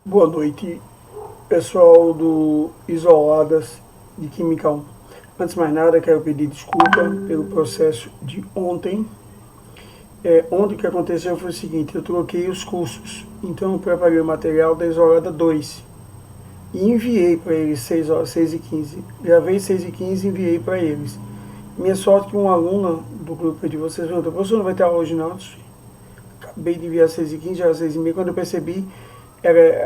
Boa noite, pessoal do Isoladas de Química 1. Antes de mais nada, quero pedir desculpa pelo processo de ontem. Ontem o que aconteceu foi o seguinte: eu troquei os cursos, então eu preparei o material da Isolada 2 e enviei para eles 6 horas, 6h15. Gravei 6h15 e enviei para eles. Minha sorte que uma aluna do grupo de vocês perguntou: professor, não vai ter aula hoje não? Acabei de enviar 6h15, já era 6h30, quando eu percebi,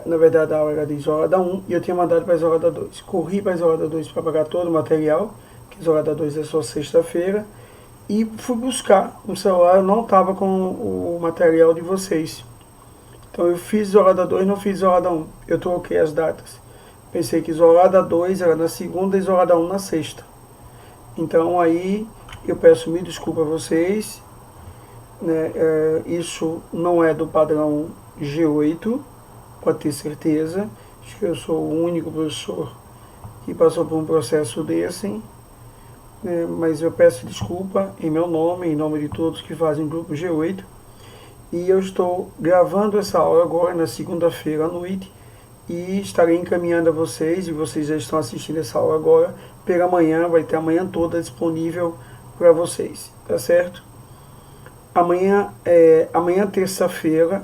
na verdade a aula era de Isolada 1 e eu tinha mandado para a Isolada 2. Corri para a Isolada 2 para pagar todo o material, que a Isolada 2 é só sexta-feira, e fui buscar no celular, eu não estava com o material de vocês. Então eu fiz Isolada 2, não fiz Isolada 1. Eu troquei as datas. Pensei que Isolada 2 era na segunda e Isolada 1 na sexta. Então aí eu peço mil desculpas a vocês, né? Isso não é do padrão G8, pode ter certeza. Acho que eu sou o único professor que passou por um processo desse, né? Mas eu peço desculpa em meu nome, em nome de todos que fazem o grupo G8. E eu estou gravando essa aula agora, na segunda-feira à noite, e estarei encaminhando a vocês, e vocês já estão assistindo essa aula agora, pela manhã, vai ter a manhã toda disponível para vocês, tá certo? Amanhã terça-feira,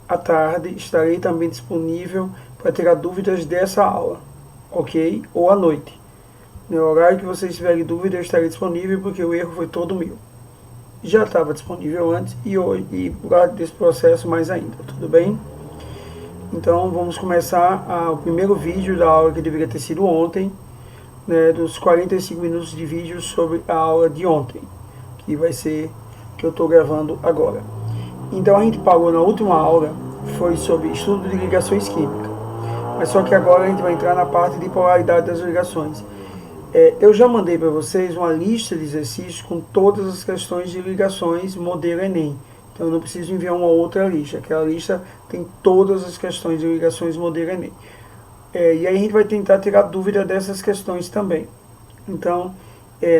à tarde, estarei também disponível para tirar dúvidas dessa aula, ok? Ou à noite. No horário que vocês tiverem dúvida, eu estarei disponível, porque o erro foi todo meu. Já estava disponível antes e hoje, e por causa desse processo mais ainda, tudo bem? Então vamos começar o primeiro vídeo da aula que deveria ter sido ontem, né, dos 45 minutos de vídeo sobre a aula de ontem, que vai ser que eu estou gravando agora. Então a gente parou na última aula, foi sobre estudo de ligações químicas, mas só que agora a gente vai entrar na parte de polaridade das ligações. Eu já mandei para vocês uma lista de exercícios com todas as questões de ligações modelo Enem. Então eu não preciso enviar uma outra lista. Aquela lista tem todas as questões de ligações modelo Enem. E aí a gente vai tentar tirar dúvida dessas questões também. Então,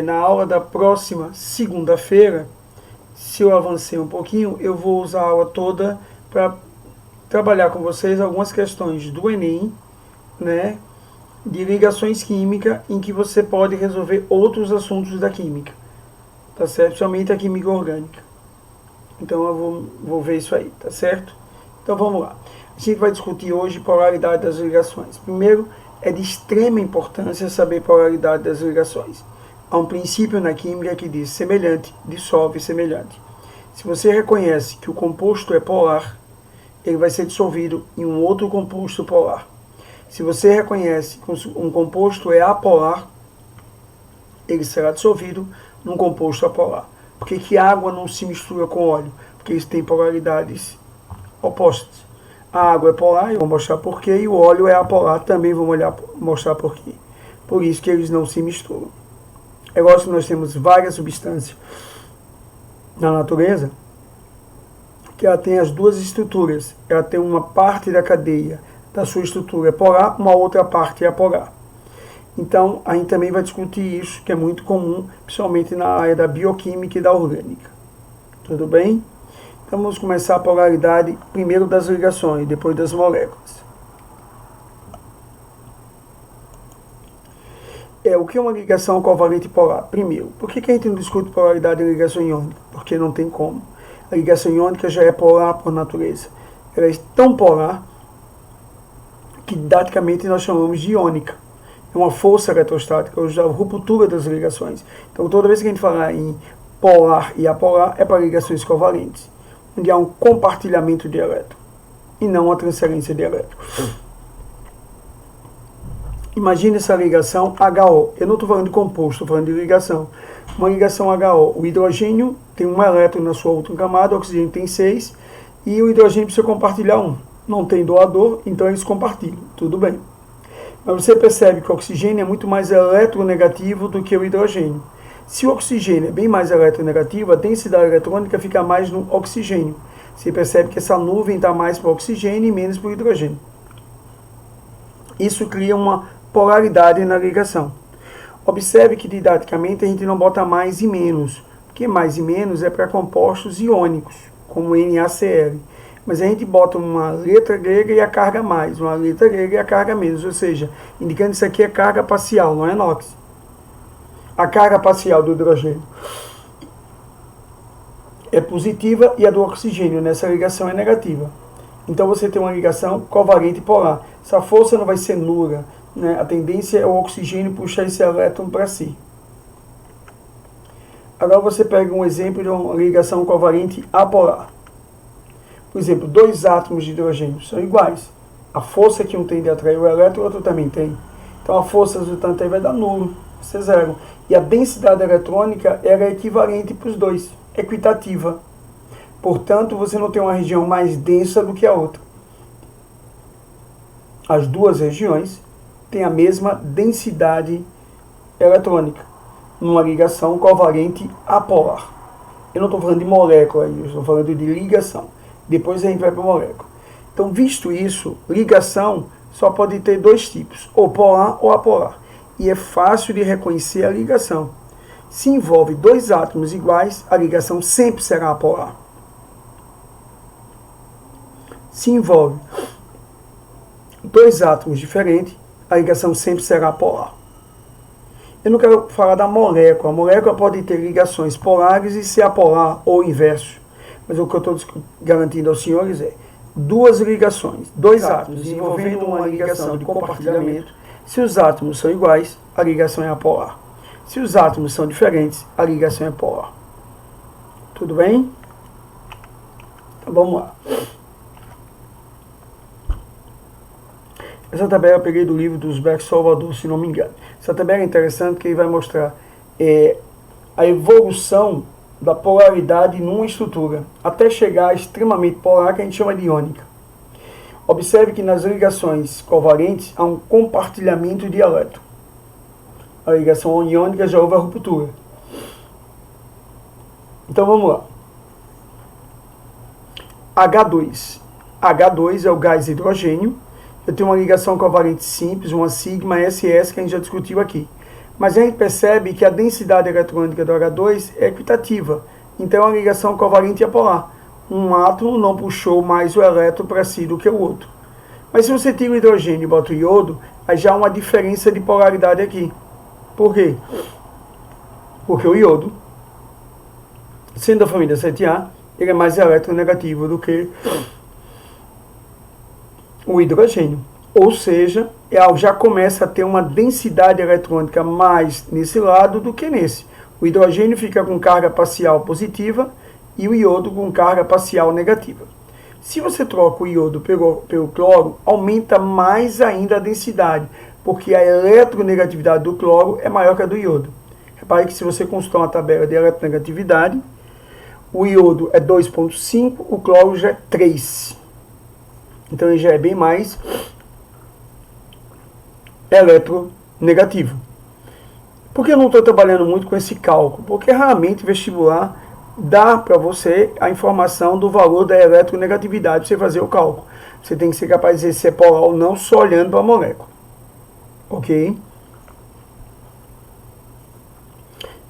na aula da próxima segunda-feira, se eu avancei um pouquinho, eu vou usar a aula toda para trabalhar com vocês algumas questões do Enem, né, de ligações químicas, em que você pode resolver outros assuntos da química, tá certo? Somente a química orgânica. Então eu vou ver isso aí, tá certo? Então vamos lá. A gente vai discutir hoje polaridade das ligações. Primeiro, é de extrema importância saber polaridade das ligações. Há um princípio na química que diz: semelhante dissolve semelhante. Se você reconhece que o composto é polar, ele vai ser dissolvido em um outro composto polar. Se você reconhece que um composto é apolar, ele será dissolvido num composto apolar. Por que água não se mistura com óleo? Porque eles têm polaridades opostas. A água é polar, eu vou mostrar porquê, e o óleo é apolar, também vou mostrar porquê. Por isso que eles não se misturam. É lógico que nós temos várias substâncias na natureza que ela tem as duas estruturas. Ela tem uma parte da cadeia da sua estrutura é polar, uma outra parte é apolar. Então, a gente também vai discutir isso, que é muito comum, principalmente na área da bioquímica e da orgânica. Tudo bem? Então, vamos começar a polaridade primeiro das ligações, depois das moléculas. O que é uma ligação covalente polar? Primeiro, por que a gente não discute polaridade em ligação iônica? Porque não tem como. A ligação iônica já é polar por natureza. Ela é tão polar que didaticamente nós chamamos de iônica. É uma força eletrostática, ou a ruptura das ligações. Então toda vez que a gente falar em polar e apolar, é para ligações covalentes, onde há um compartilhamento de elétron e não uma transferência de elétron. Imagine essa ligação HO. Eu não estou falando de composto, estou falando de ligação. Uma ligação HO. O hidrogênio tem um elétron na sua outra camada, o oxigênio tem 6, e o hidrogênio precisa compartilhar 1. Não tem doador, então eles compartilham. Tudo bem. Mas você percebe que o oxigênio é muito mais eletronegativo do que o hidrogênio. Se o oxigênio é bem mais eletronegativo, a densidade eletrônica fica mais no oxigênio. Você percebe que essa nuvem está mais para o oxigênio e menos para o hidrogênio. Isso cria uma polaridade na ligação. Observe que didaticamente a gente não bota mais e menos, porque mais e menos é para compostos iônicos, como NaCl. mas a gente bota uma letra grega e a carga mais, uma letra grega e a carga menos, ou seja, indicando que isso aqui é carga parcial, não é NOx. A carga parcial do hidrogênio é positiva e a do oxigênio nessa ligação é negativa. Então você tem uma ligação covalente polar. Essa força não vai ser nula, né? A tendência é o oxigênio puxar esse elétron para si. Agora você pega um exemplo de uma ligação covalente apolar. Por exemplo, dois átomos de hidrogênio são iguais. A força que um tem de atrair o elétron, o outro também tem. Então a força resultante aí vai dar nulo, vai ser zero. E a densidade eletrônica era equivalente para os dois, equitativa. Portanto, você não tem uma região mais densa do que a outra. As duas regiões têm a mesma densidade eletrônica, numa ligação covalente apolar. Eu não estou falando de molécula, eu estou falando de ligação. Depois a gente vai para a molécula. Então, visto isso, ligação só pode ter dois tipos, ou polar ou apolar. E é fácil de reconhecer a ligação. Se envolve dois átomos iguais, a ligação sempre será apolar. Se envolve dois átomos diferentes, a ligação sempre será polar. Eu não quero falar da molécula. A molécula pode ter ligações polares e ser apolar ou inverso. Mas o que eu estou garantindo aos senhores é duas ligações, dois átomos envolvendo uma ligação de compartilhamento. Se os átomos são iguais, a ligação é apolar. Se os átomos são diferentes, a ligação é polar. Tudo bem? Então vamos lá. Essa tabela eu peguei do livro dos Beck Salvador, se não me engano. Essa tabela é interessante porque ele vai mostrar a evolução da polaridade numa estrutura, até chegar a extremamente polar, que a gente chama de iônica. Observe que nas ligações covalentes há um compartilhamento de elétrons. A ligação iônica já houve a ruptura. Então vamos lá. H2. H2 é o gás hidrogênio. Eu tenho uma ligação covalente simples, uma sigma SS, que a gente já discutiu aqui. Mas a gente percebe que a densidade eletrônica do H2 é equitativa. Então é uma ligação covalente apolar. Um átomo não puxou mais o elétron para si do que o outro. Mas se você tira o hidrogênio e bota o iodo, aí já há uma diferença de polaridade aqui. Por quê? Porque o iodo, sendo da família 7A, ele é mais eletronegativo do que o hidrogênio. Ou seja, já começa a ter uma densidade eletrônica mais nesse lado do que nesse. O hidrogênio fica com carga parcial positiva e o iodo com carga parcial negativa. Se você troca o iodo pelo cloro, aumenta mais ainda a densidade, porque a eletronegatividade do cloro é maior que a do iodo. Repare que se você consultar uma tabela de eletronegatividade, o iodo é 2,5, o cloro já é 3. Então ele já é bem mais eletronegativo. Por que eu não estou trabalhando muito com esse cálculo? Porque raramente vestibular dá para você a informação do valor da eletronegatividade para você fazer o cálculo. Você tem que ser capaz de dizer se é polar ou não só olhando para a molécula. Ok?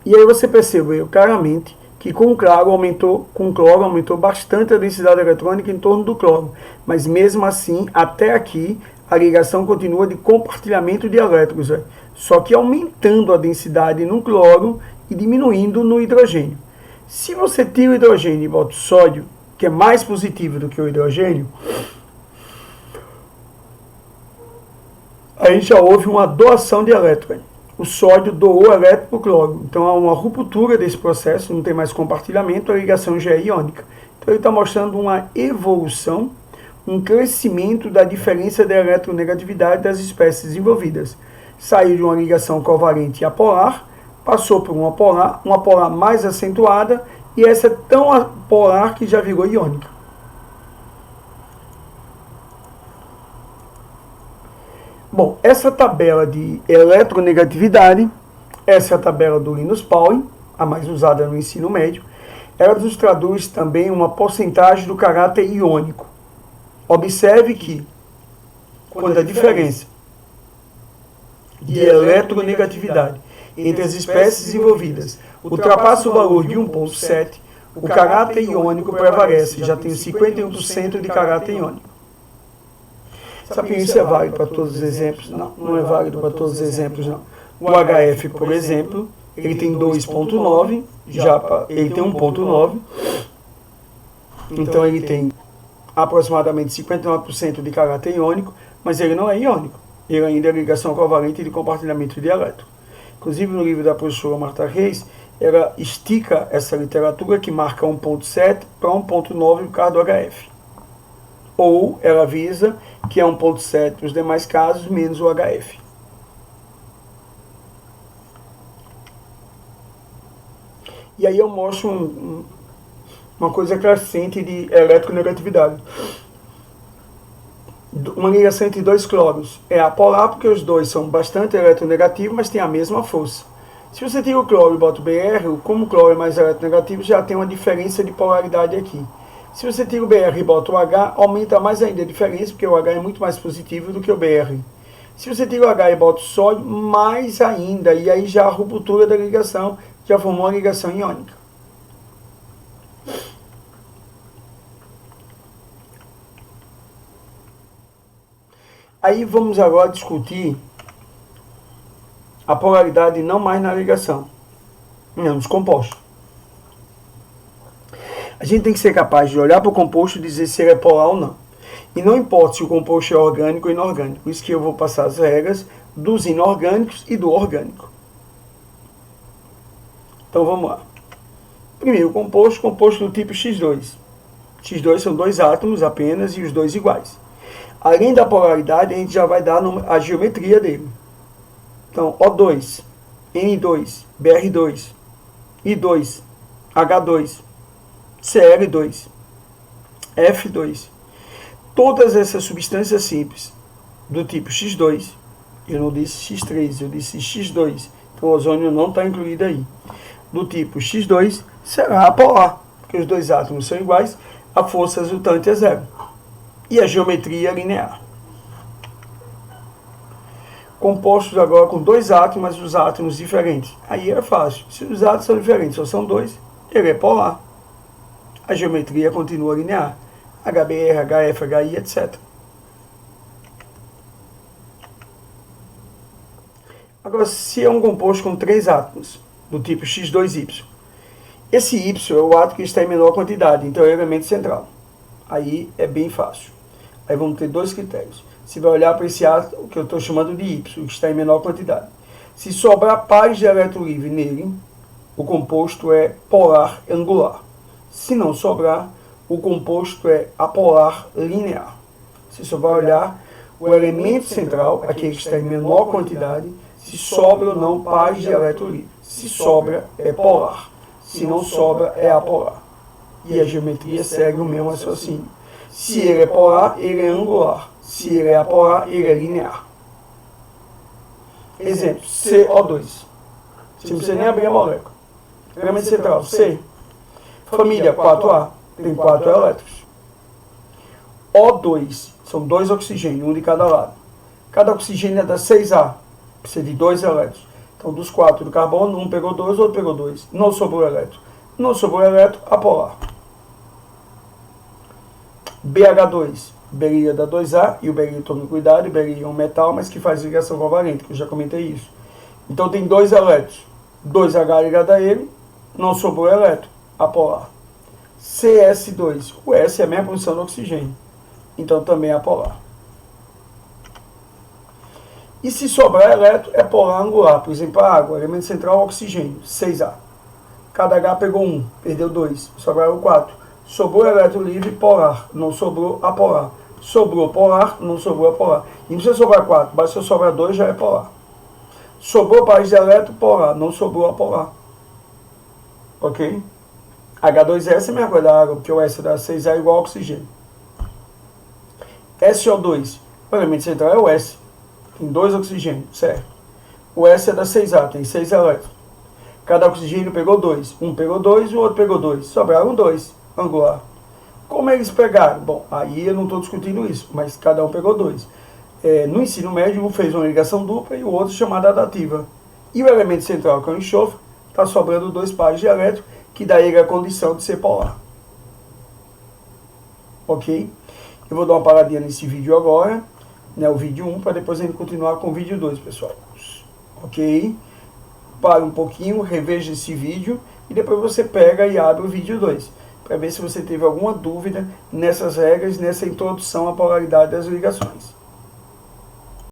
E aí você percebeu claramente que com o cloro aumentou bastante a densidade eletrônica em torno do cloro. Mas mesmo assim, até aqui, a ligação continua de compartilhamento de elétrons, só que aumentando a densidade no cloro e diminuindo no hidrogênio. Se você tira o hidrogênio e bota o sódio, que é mais positivo do que o hidrogênio, aí já houve uma doação de elétrons. O sódio doou elétron para o cloro. Então há uma ruptura desse processo, não tem mais compartilhamento, a ligação já é iônica. Então ele está mostrando uma evolução, um crescimento da diferença da eletronegatividade das espécies envolvidas. Saiu de uma ligação covalente apolar, passou por uma polar mais acentuada, e essa é tão apolar que já virou iônica. Bom, essa tabela de eletronegatividade, essa é a tabela do Linus Pauling, a mais usada no ensino médio. Ela nos traduz também uma porcentagem do caráter iônico. Observe que, quando a diferença de eletronegatividade entre as espécies envolvidas ultrapassa o valor de 1,7, o caráter iônico prevalece, já tem 51% de caráter iônico. Sabe que isso é válido para todos os exemplos? Não, não é válido para todos os exemplos, não. O HF, por exemplo, ele tem 2,9, ele tem 1,9, então ele tem aproximadamente 59% de caráter iônico, mas ele não é iônico. Ele ainda é ligação covalente de compartilhamento de elétron. Inclusive, no livro da professora Marta Reis, ela estica essa literatura que marca 1,7 para 1,9 por causa do HF. Ou ela avisa que é 1,7 para os demais casos, menos o HF. E aí eu mostro uma coisa crescente de eletronegatividade. Uma ligação entre dois cloros é apolar, porque os dois são bastante eletronegativos, mas têm a mesma força. Se você tira o cloro e bota o Br, como o cloro é mais eletronegativo, já tem uma diferença de polaridade aqui. Se você tira o Br e bota o H, aumenta mais ainda a diferença, porque o H é muito mais positivo do que o Br. Se você tira o H e bota o sódio, mais ainda, e aí já a ruptura da ligação já formou uma ligação iônica. Aí vamos agora discutir a polaridade não mais na ligação, não, nos compostos. A gente tem que ser capaz de olhar para o composto e dizer se ele é polar ou não. E não importa se o composto é orgânico ou inorgânico. Por isso que eu vou passar as regras dos inorgânicos e do orgânico. Então vamos lá. Primeiro, composto do tipo X2. X2 são dois átomos apenas e os dois iguais. Além da polaridade, a gente já vai dar a geometria dele. Então, O2, N2, Br2, I2, H2, Cl2, F2. Todas essas substâncias simples do tipo X2, eu não disse X3, eu disse X2, então o ozônio não está incluído aí. Do tipo X2 será apolar, porque os dois átomos são iguais, a força resultante é zero. E a geometria é linear. Compostos agora com dois átomos, mas os átomos diferentes. Aí é fácil. Se os átomos são diferentes, só são dois, ele é polar. A geometria continua linear. HBr, HF, HI, etc. Agora, se é um composto com três átomos, do tipo X2Y, esse Y é o átomo que está em menor quantidade, então é o elemento central. Aí é bem fácil. Aí vamos ter dois critérios. Você vai olhar para esse átomo que eu estou chamando de Y, que está em menor quantidade. Se sobrar pares de elétron livre nele, o composto é polar angular. Se não sobrar, o composto é apolar linear. Você só vai olhar o elemento central, aquele que está em menor quantidade, se sobra ou não pares de elétron livre. Se sobra, é polar. Se não sobra, é apolar. E a geometria segue o mesmo raciocínio. Se ele é polar, ele é angular. Se ele é apolar, ele é linear. Exemplo, CO2. Você não precisa nem abrir a molécula. Elemento central, C. Família 4A, tem 4 elétrons. O2, são dois oxigênios, um de cada lado. Cada oxigênio é da 6A, precisa de 2 elétrons. Então, dos 4 do carbono, um pegou 2, o outro pegou 2. Não sobrou elétron. Não sobrou elétron, apolar. BH2, berília da 2A, e o berílio, tome cuidado, o berílio é um metal, mas que faz ligação covalente, que eu já comentei isso. Então tem 2 elétrons, 2H ligado a ele, não sobrou elétron, apolar. CS2, o S é a mesma posição do oxigênio, então também é apolar. E se sobrar elétron, é polar angular, por exemplo, a água, elemento central, oxigênio, 6A. Cada H pegou 1, perdeu 2, sobraram 4. Sobrou elétron livre, polar. Não sobrou, apolar. Sobrou polar, não sobrou apolar. E não precisa sobrar 4, basta sobrar 2, já é polar. Sobrou pares de elétron, polar. Não sobrou apolar. Ok? H2S é a mesma coisa da água, porque o S da 6A é igual ao oxigênio. SO2, o elemento central é o S. Tem 2 oxigênios, certo? O S é da 6A, tem 6 elétrons. Cada oxigênio pegou 2. Um pegou 2 e o outro pegou 2. Sobraram 2. Angular. Como eles pegaram? Bom, aí eu não estou discutindo isso, mas cada um pegou 2. No ensino médio, um fez uma ligação dupla e o outro chamada adativa. E o elemento central, que é o enxofre, está sobrando 2 pares de elétrons, que dá ele a condição de ser polar. Ok? Eu vou dar uma paradinha nesse vídeo agora, né, o vídeo 1, para depois a gente continuar com o vídeo 2, pessoal. Ok? Para um pouquinho, reveja esse vídeo e depois você pega e abre o vídeo 2, para ver se você teve alguma dúvida nessas regras, nessa introdução à polaridade das ligações.